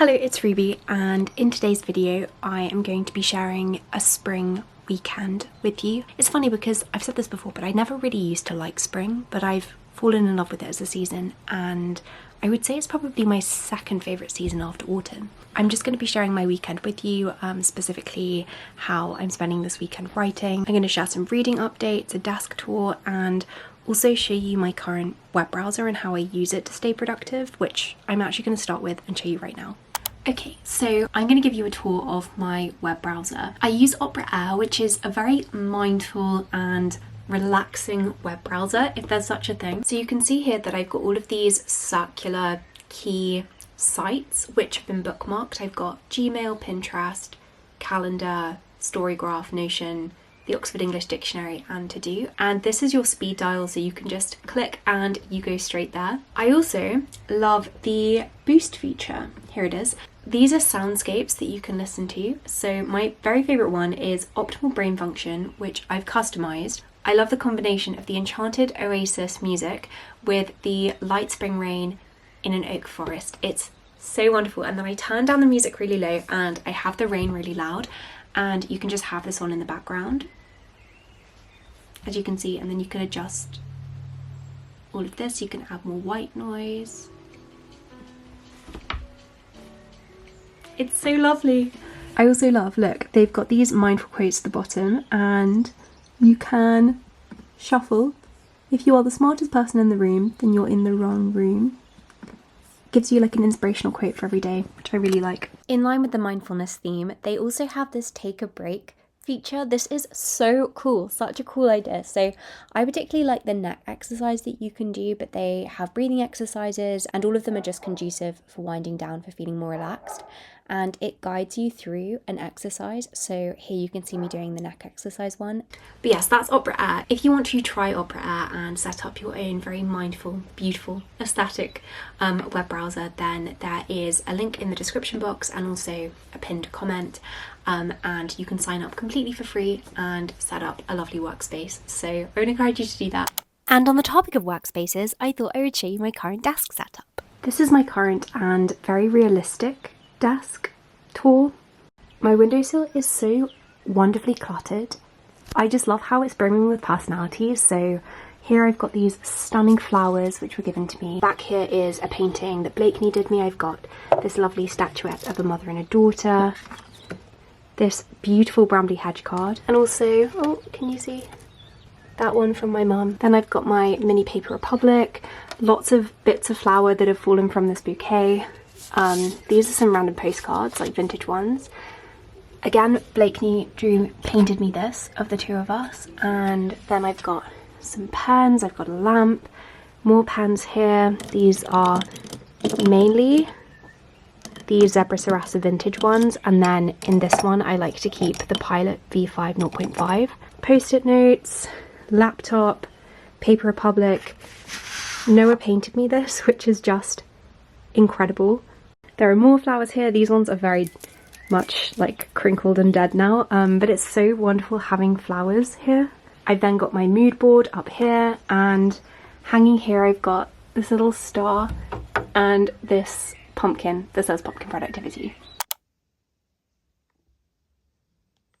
Hello, it's Ruby, and in today's video I am going to be sharing a spring weekend with you. It's funny because I've said this before, but I never really used to like spring, but I've fallen in love with it as a season, and I would say it's probably my second favourite season after autumn. I'm just going to be sharing my weekend with you, specifically how I'm spending this weekend writing. I'm going to share some reading updates, a desk tour, and also show you my current web browser and how I use it to stay productive, which I'm actually going to start with and show you right now. Okay, so I'm going to give you a tour of my web browser. I use Opera Air, which is a very mindful and relaxing web browser, if there's such a thing. So you can see here that I've got all of these circular key sites which have been bookmarked. I've got Gmail, Pinterest, Calendar, Storygraph, Notion, the Oxford English Dictionary, and To Do. And this is your speed dial, so you can just click and you go straight there. I also love the boost feature. Here it is. These are soundscapes that you can listen to. So my very favourite one is Optimal Brain Function, which I've customised. I love the combination of the Enchanted Oasis music with the light spring rain in an oak forest. It's so wonderful. And then I turn down the music really low and I have the rain really loud, and you can just have this on in the background, as you can see, and then you can adjust all of this. You can add more white noise. It's so lovely. I also love, look, they've got these mindful quotes at the bottom, and you can shuffle. If you are the smartest person in the room, then you're in the wrong room. Gives you like an inspirational quote for every day, which I really like. In line with the mindfulness theme, they also have this take a break feature. This is so cool, such a cool idea. So I particularly like the neck exercise that you can do, but they have breathing exercises and all of them are just conducive for winding down, for feeling more relaxed. And it guides you through an exercise. So here you can see me doing the neck exercise one. But yes, that's Opera Air. If you want to try Opera Air and set up your own very mindful, beautiful, aesthetic web browser, then there is a link in the description box and also a pinned comment. And you can sign up completely for free and set up a lovely workspace. So I would encourage you to do that. And on the topic of workspaces, I thought I would show you my current desk setup. This is my current and very realistic desk tour. My windowsill is so wonderfully cluttered. I just love how it's brimming with personality. So here I've got these stunning flowers which were given to me. Back here is a painting that Blakeney did me. I've got this lovely statuette of a mother and a daughter, this beautiful Bramley hedge card, and also, oh, can you see that one from my mum? Then I've got my mini Paper Republic, lots of bits of flower that have fallen from this bouquet. These are some random postcards, like vintage ones. Again, Blakeney painted me this of the two of us. And then I've got some pens, I've got a lamp, more pens here. These are mainly the Zebra Sarasa vintage ones, and then in this one I like to keep the Pilot V5 0.5. Post-it notes, laptop, Paper Republic. Noah painted me this, which is just incredible. There are more flowers here. These ones are very much like crinkled and dead now, but it's so wonderful having flowers here. I've then got my mood board up here, and hanging here I've got this little star and this pumpkin that says pumpkin productivity.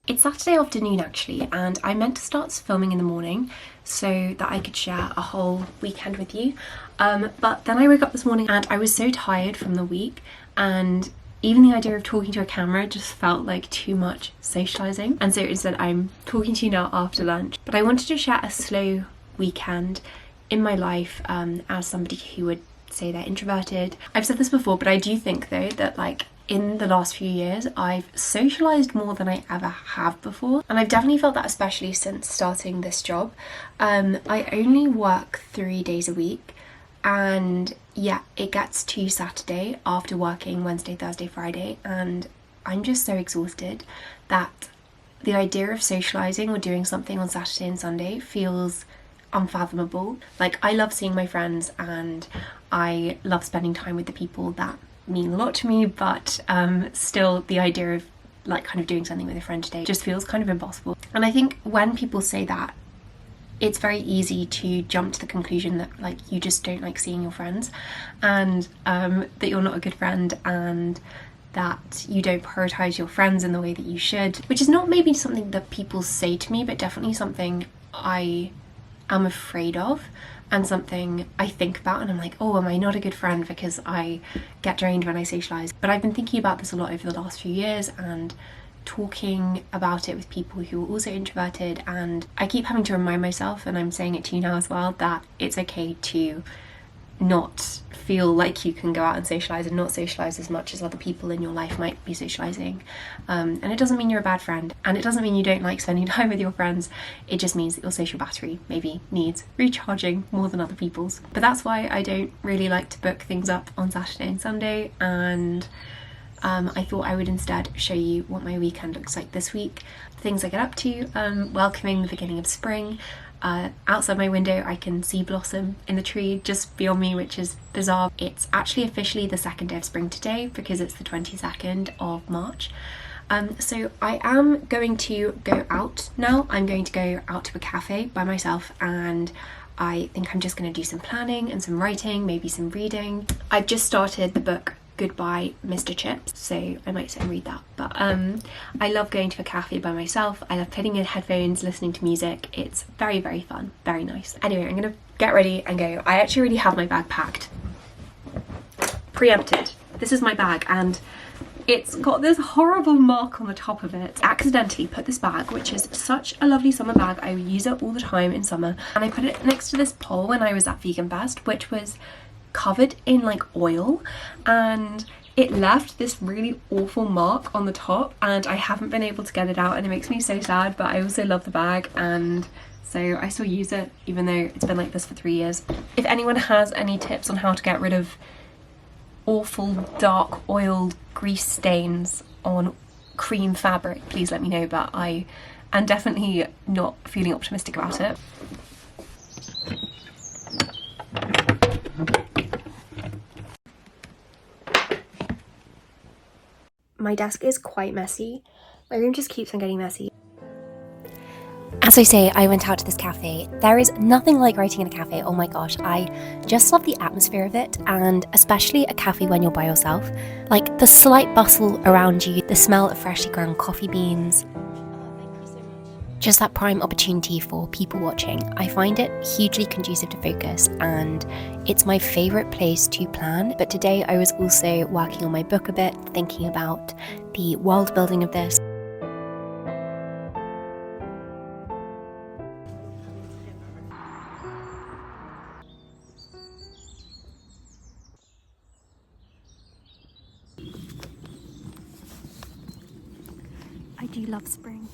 It's Saturday afternoon actually, and I meant to start filming in the morning so that I could share a whole weekend with you. But then I woke up this morning and I was so tired from the week, and even the idea of talking to a camera just felt like too much socialising. And so instead I'm talking to you now after lunch. But I wanted to share a slow weekend in my life as somebody who would say they're introverted. I've said this before, but I do think though that like in the last few years I've socialised more than I ever have before, and I've definitely felt that especially since starting this job. I only work 3 days a week, and yeah, it gets to Saturday after working Wednesday, Thursday, Friday, and I'm just so exhausted that the idea of socialising or doing something on Saturday and Sunday feels unfathomable. Like, I love seeing my friends and I love spending time with the people that mean a lot to me, but still the idea of like kind of doing something with a friend today just feels kind of impossible. And I think when people say that, it's very easy to jump to the conclusion that like you just don't like seeing your friends, and that you're not a good friend, and that you don't prioritize your friends in the way that you should, which is not maybe something that people say to me, but definitely something I am afraid of and something I think about, and I'm like, oh, am I not a good friend because I get drained when I socialise? But I've been thinking about this a lot over the last few years and talking about it with people who are also introverted, and I keep having to remind myself, and I'm saying it to you now as well, that it's okay to not feel like you can go out and socialise and not socialise as much as other people in your life might be socialising. And it doesn't mean you're a bad friend, and it doesn't mean you don't like spending time with your friends. It just means that your social battery maybe needs recharging more than other people's. But that's why I don't really like to book things up on Saturday and Sunday, and I thought I would instead show you what my weekend looks like this week. Things I get up to, welcoming the beginning of spring. Outside my window I can see blossom in the tree just beyond me, which is bizarre. It's actually officially the second day of spring today because it's the 22nd of March. So I am going to go out now. I'm going to go out to a cafe by myself, and I think I'm just going to do some planning and some writing, maybe some reading. I've just started the book Goodbye Mr. Chips, so I might sit and read that. But I love going to a cafe by myself. I love putting in headphones, listening to music. It's very, very fun, very nice. Anyway, I'm gonna get ready and go. I actually already have my bag packed. Preempted. This is my bag, and it's got this horrible mark on the top of it. I accidentally put this bag, which is such a lovely summer bag, I use it all the time in summer, and I put it next to this pole when I was at Vegan Fest, which was covered in like oil, and it left this really awful mark on the top, and I haven't been able to get it out, and it makes me so sad. But I also love the bag, and so I still use it even though it's been like this for 3 years. If anyone has any tips on how to get rid of awful dark oiled grease stains on cream fabric, please let me know, but I am definitely not feeling optimistic about it. My desk is quite messy. My room just keeps on getting messy. As I say, I went out to this cafe. There is nothing like writing in a cafe. Oh my gosh, I just love the atmosphere of it, and especially a cafe when you're by yourself. Like the slight bustle around you, the smell of freshly ground coffee beans. Just that prime opportunity for people watching. I find it hugely conducive to focus, and it's my favourite place to plan. But today I was also working on my book a bit, thinking about the world building of this. I do love spring.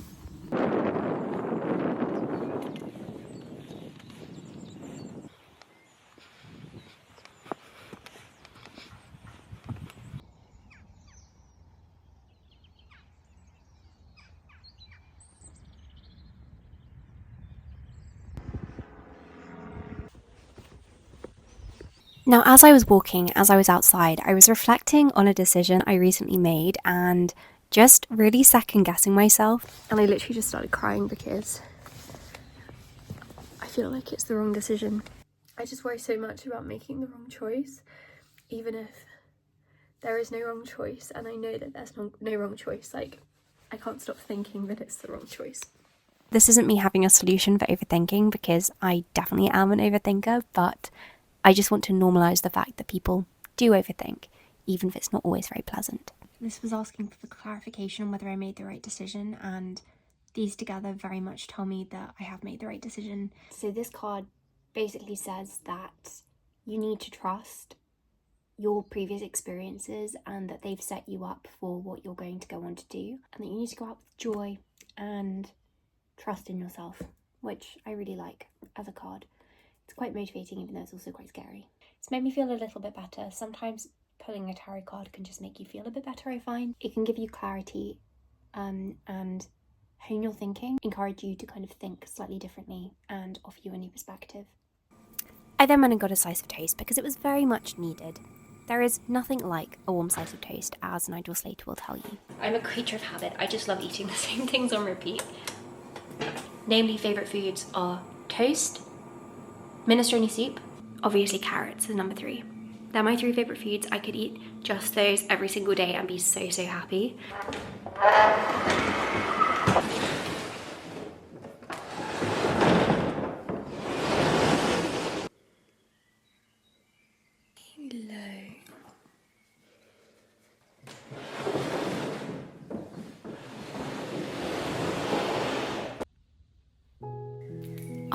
Now, as I was walking, as I was outside, I was reflecting on a decision I recently made and just really second guessing myself. And I literally just started crying because I feel like it's the wrong decision. I just worry so much about making the wrong choice, even if there is no wrong choice, and I know that there's no wrong choice. Like, I can't stop thinking that it's the wrong choice. This isn't me having a solution for overthinking, because I definitely am an overthinker, but I just want to normalise the fact that people do overthink, even if it's not always very pleasant. This was asking for clarification on whether I made the right decision, and these together very much tell me that I have made the right decision. So this card basically says that you need to trust your previous experiences and that they've set you up for what you're going to go on to do, and that you need to go out with joy and trust in yourself, which I really like as a card. It's quite motivating, even though it's also quite scary. It's made me feel a little bit better. Sometimes pulling a tarot card can just make you feel a bit better, I find. It can give you clarity and hone your thinking, encourage you to kind of think slightly differently and offer you a new perspective. I then went and got a slice of toast because it was very much needed. There is nothing like a warm slice of toast, as Nigel Slater will tell you. I'm a creature of habit. I just love eating the same things on repeat. Namely, favourite foods are toast, minestrone soup, obviously carrots is number 3, They're my 3 favourite foods. I could eat just those every single day and be so, so happy.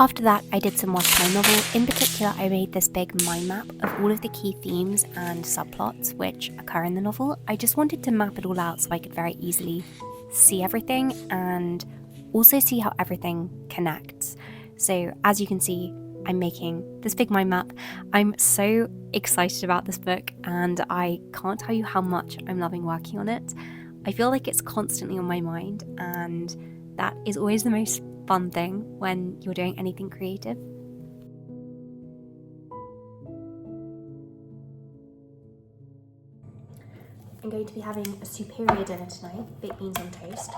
After that, I did some watch my novel. In particular, I made this big mind map of all of the key themes and subplots which occur in the novel. I just wanted to map it all out so I could very easily see everything and also see how everything connects. So as you can see, I'm making this big mind map. I'm so excited about this book and I can't tell you how much I'm loving working on it. I feel like it's constantly on my mind, and that is always the most fun thing when you're doing anything creative. I'm going to be having a superior dinner tonight, baked beans on toast.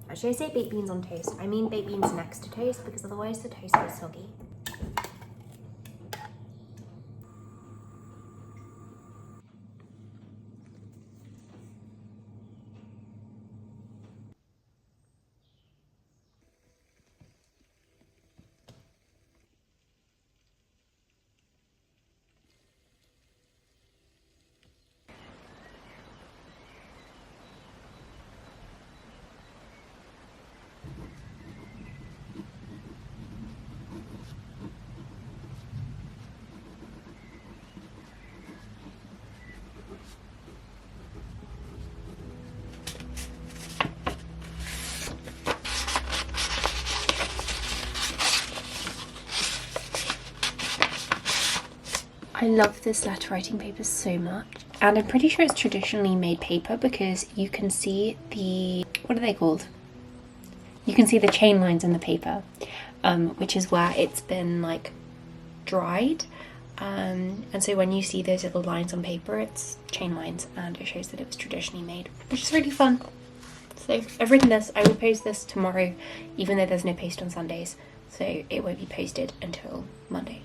Actually, I say baked beans on toast, I mean baked beans next to toast, because otherwise the toast gets soggy. I love this letter writing paper so much, and I'm pretty sure it's traditionally made paper because you can see the, what are they called? You can see the chain lines in the paper, which is where it's been like dried, and so when you see those little lines on paper, it's chain lines, and it shows that it was traditionally made, which is really fun. So I've written this. I will post this tomorrow, even though there's no post on Sundays, so it won't be posted until Monday.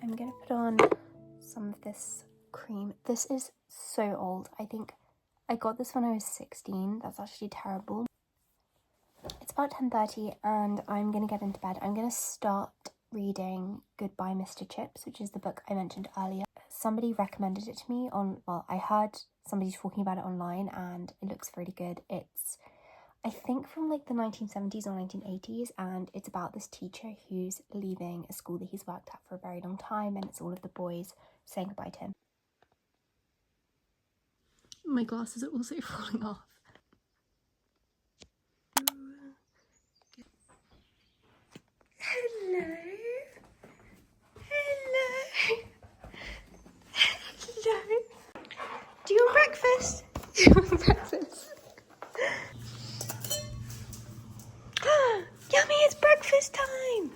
I'm gonna put on some of this cream. This is so old. I think I got this when I was 16. That's actually terrible. It's about 10:30 and I'm gonna get into bed. I'm gonna start reading Goodbye Mr. Chips, which is the book I mentioned earlier. Somebody recommended it to me I heard somebody talking about it online and it looks really good. It's, I think, from like the 1970s or 1980s, and it's about this teacher who's leaving a school that he's worked at for a very long time, and it's all of the boys saying goodbye to him. My glasses are also falling off. Hello. Hello. Hello. Do you want breakfast? Do you want breakfast? Yummy, it's breakfast time!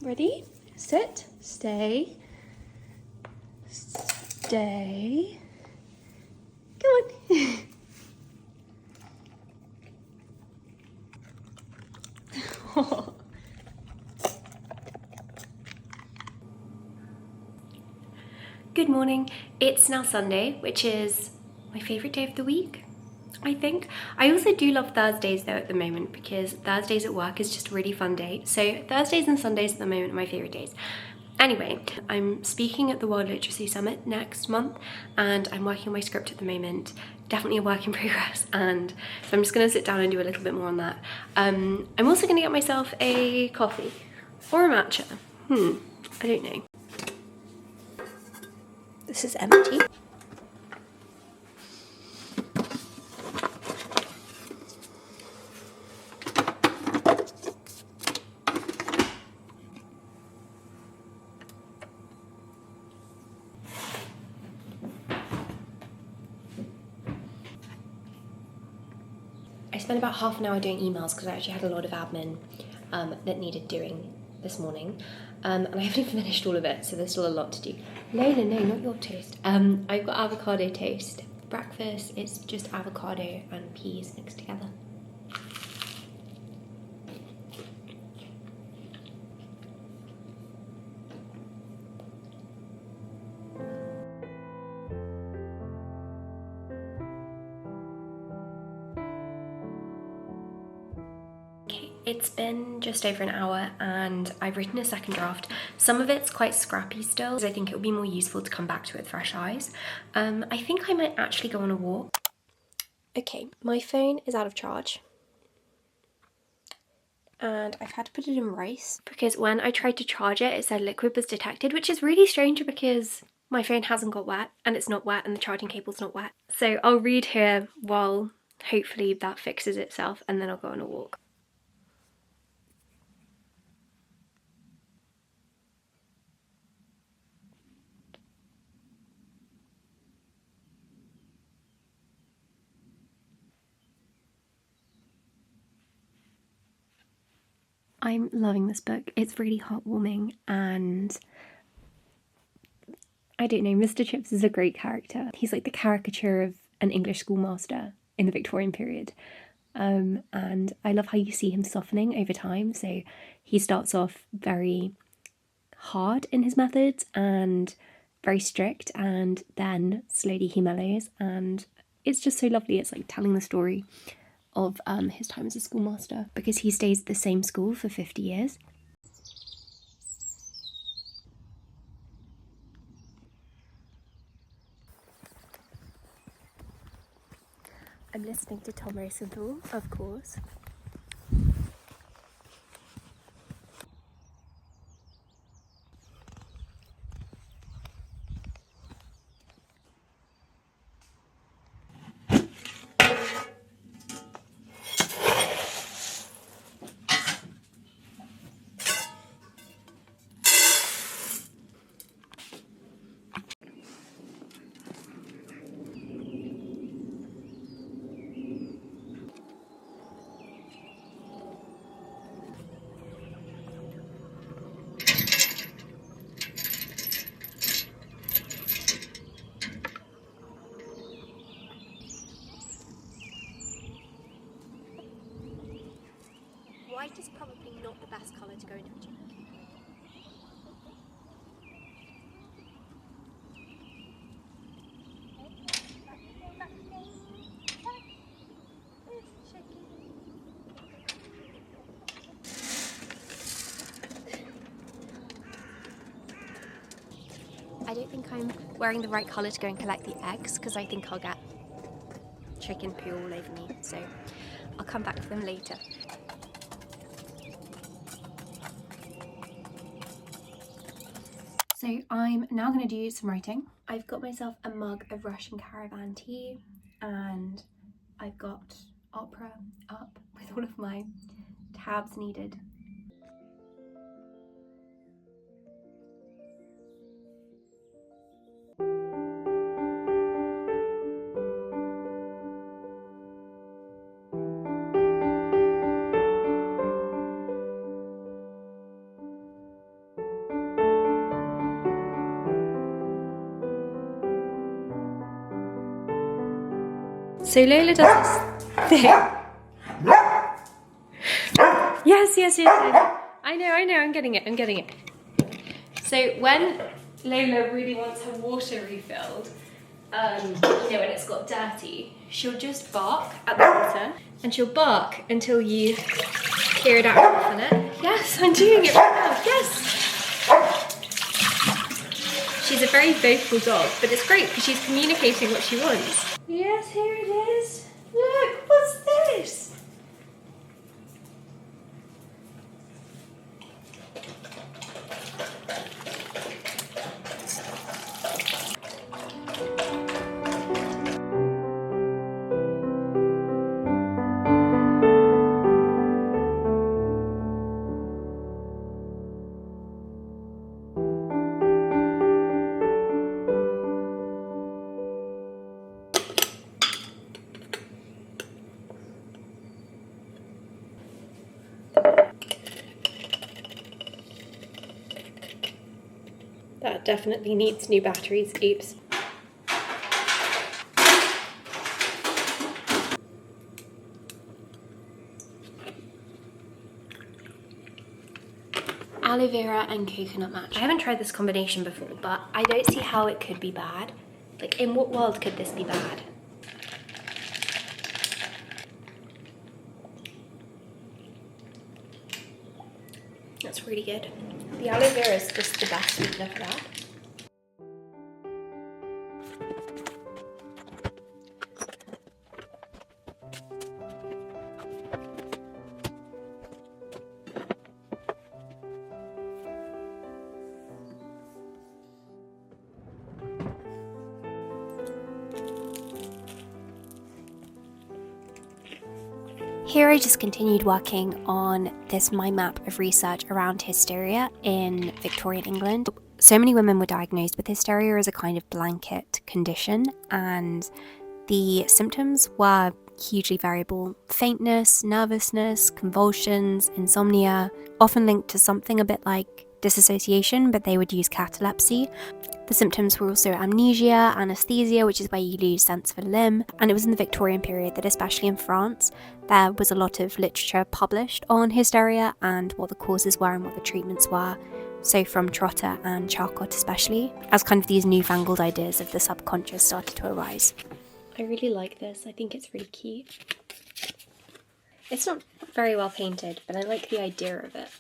Ready? Sit. Stay. Stay. Come on. Good morning. It's now Sunday, which is my favourite day of the week, I think. I also do love Thursdays though at the moment, because Thursdays at work is just a really fun day. So Thursdays and Sundays at the moment are my favourite days. Anyway, I'm speaking at the World Literacy Summit next month and I'm working on my script at the moment. Definitely a work in progress, and so I'm just going to sit down and do a little bit more on that. I'm also going to get myself a coffee or a matcha. I don't know. This is empty. I spent about half an hour doing emails because I actually had a lot of admin that needed doing this morning, and I haven't even finished all of it, so there's still a lot to do. Layla, no, not your toast. I've got avocado toast. Breakfast, it's just avocado and peas mixed together. It's been just over an hour and I've written a second draft. Some of it's quite scrappy still, so I think it would be more useful to come back to it with fresh eyes. I think I might actually go on a walk. Okay, my phone is out of charge. And I've had to put it in rice because when I tried to charge it, it said liquid was detected, which is really strange because my phone hasn't got wet and it's not wet and the charging cable's not wet. So I'll read here while hopefully that fixes itself and then I'll go on a walk. I'm loving this book. It's really heartwarming and I don't know, Mr. Chips is a great character. He's like the caricature of an English schoolmaster in the Victorian period. And I love how you see him softening over time. So he starts off very hard in his methods and very strict, and then slowly he mellows, and it's just so lovely. It's like telling the story of his time as a schoolmaster because he stays at the same school for 50 years. I'm listening to Tom Rosenthal, of course. White is probably not the best colour to go into a cheek. I don't think I'm wearing the right colour to go and collect the eggs because I think I'll get chicken poo all over me, so I'll come back for them later. So I'm now going to do some writing. I've got myself a mug of Russian caravan tea and I've got Opera up with all of my tabs needed. So Lola does this thing. Yes, I know, I'm getting it. So when Lola really wants her water refilled, when it's got dirty, she'll just bark at the water, and she'll bark until you hear it out on it. Yes, I'm doing it right now, yes! She's a very vocal dog, but it's great because she's communicating what she wants. Yes, here it is. Look, what's this? That definitely needs new batteries. Oops. Aloe vera and coconut match. I haven't tried this combination before, but I don't see how it could be bad. Like, in what world could this be bad? That's really good. The aloe vera is just the best sweetener for that. Here I just continued working on this mind map of research around hysteria in Victorian England. So many women were diagnosed with hysteria as a kind of blanket condition, and the symptoms were hugely variable. Faintness, nervousness, convulsions, insomnia, often linked to something a bit like disassociation, but they would use catalepsy. The symptoms were also amnesia, anesthesia, which is where you lose sense of a limb, and it was in the Victorian period that, especially in France, there was a lot of literature published on hysteria and what the causes were and what the treatments were. So from Trotter and Charcot especially, as kind of these newfangled ideas of the subconscious started to arise. I really like this. I think it's really cute. It's not very well painted, but I like the idea of it.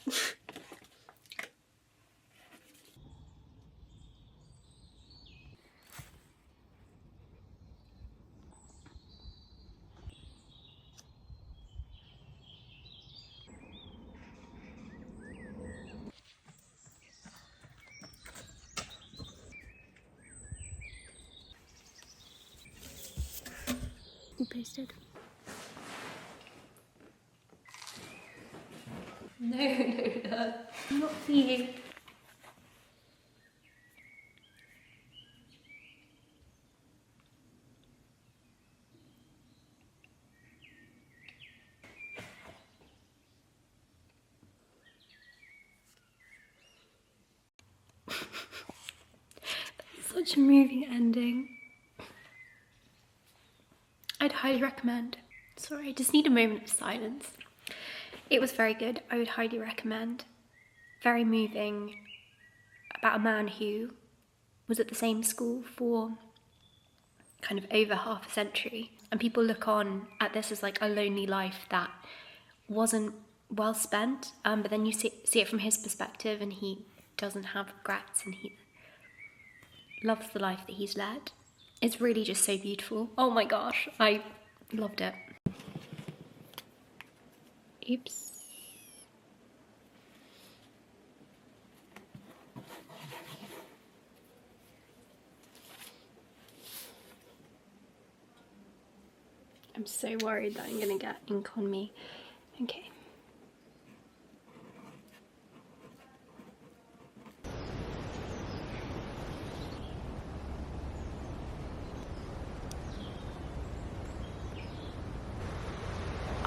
You posted. No. Not for you. That's such a moving ending. I'd highly recommend. Sorry, I just need a moment of silence. It was very good. I would highly recommend. Very moving, about a man who was at the same school for kind of over half a century. And people look on at this as like a lonely life that wasn't well spent. But then you see it from his perspective, and he doesn't have regrets, and he loves the life that he's led. It's really just so beautiful. Oh my gosh, I loved it. Oops. I'm so worried that I'm gonna get ink on me. Okay.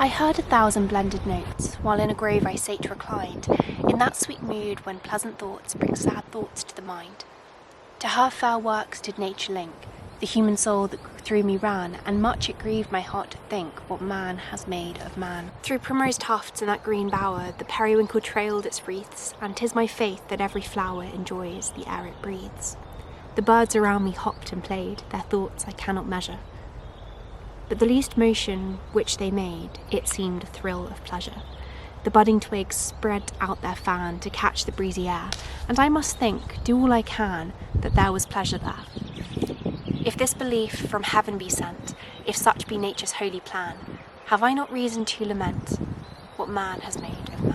I heard 1,000 blended notes, while in a grove I sate reclined, in that sweet mood when pleasant thoughts bring sad thoughts to the mind. To her fair works did nature link, the human soul that through me ran, and much it grieved my heart to think what man has made of man. Through primrose tufts in that green bower, the periwinkle trailed its wreaths, and 'tis my faith that every flower enjoys the air it breathes. The birds around me hopped and played, their thoughts I cannot measure. But the least motion which they made, it seemed a thrill of pleasure. The budding twigs spread out their fan to catch the breezy air, and I must think, do all I can, that there was pleasure there. If this belief from heaven be sent, if such be nature's holy plan, have I not reason to lament what man has made of man?